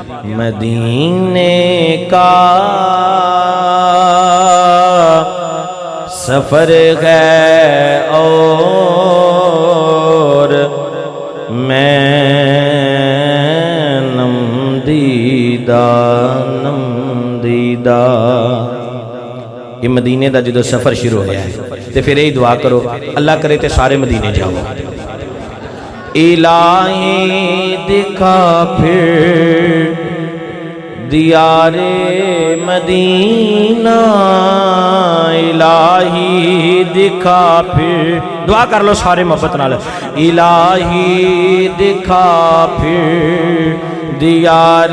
مدینے کا سفر ہے اور میں نم دیدہ یہ مدینے دا جدو سفر شروع ہوا ہے تے پھر یہی دعا کرو اللہ کرے تے سارے مدینے جاؤ الہی دکھا پھر دیار مدینہ الہی دکھا پھر دعا کر لو سارے محبت نال الہی دکھا پھر دیار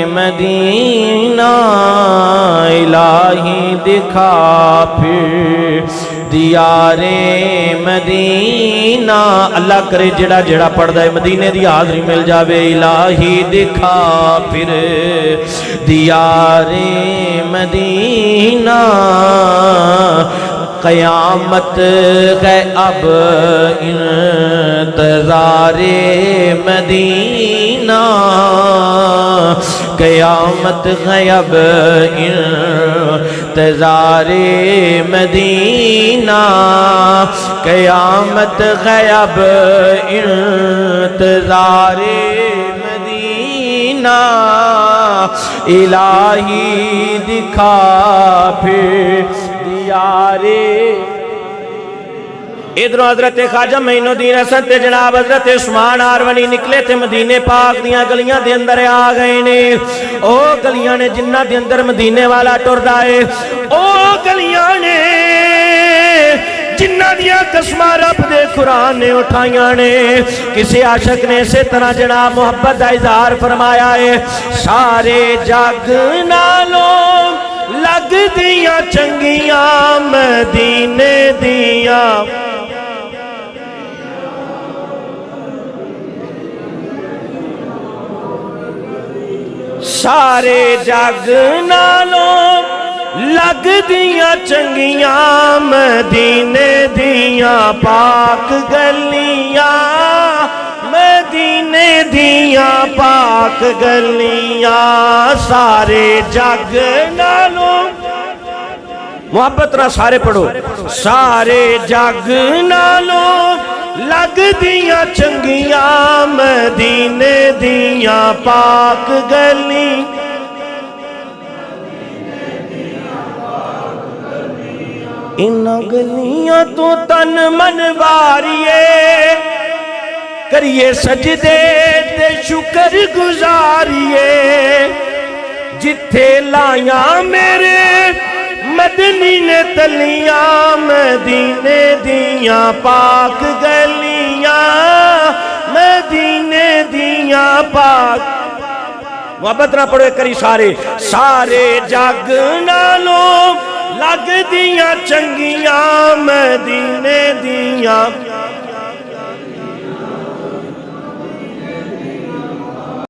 مدینہ الہی دکھا پھر دیار مدینہ اللہ کرے جڑا جڑا پڑھ دے مدینے دی حاضری مل جاوے الہی دکھا پھر دیار مدینہ قیامت ہے اب انتظار مدینہ قیامت ہے اب انتظار مدینہ قیامت ہے اب انتظار مدینہ الہی دکھا پھر دیارے ادھر حضرت خواجہ معین الدین حسن تے جناب حضرت عثمان آروانی نکلے تے مدینے پاک دیاں گلیاں دے اندر آ گئے نے او گلیاں نے جنہ دے اندر مدینے والا ٹردا ہے او گلیاں نے جنہ دیاں قسماں رب دے قرآن نے اٹھائیاں نے کسی عاشق نے اسی طرح جناب محبت دا اظہار فرمایا ہے سارے جگ نالوں لگ دیاں چنگیاں مدینے دیاں سارے جگ نالوں لگ دیاں چنگیاں مدینے دیاں پاک گلیاں مدینے دیاں پاک گلیاں سارے جگ نالوں محبت نہ سارے پڑھو سارے جگ نالوں لگ دیاں چنگیاں مدینے دیاں پاک گلی انہاں گلیاں تو تن من واریے کریے سجدے تے شکر گزاریے جتھے لائیاں میرے مدنی نے تلیاں مدینے دیاں پاک گلیاں مدینے دیاں پاک محبت نہ پڑھو کری سارے سارے جگ نالوں لگ دیاں چنگیاں مدینے دیاں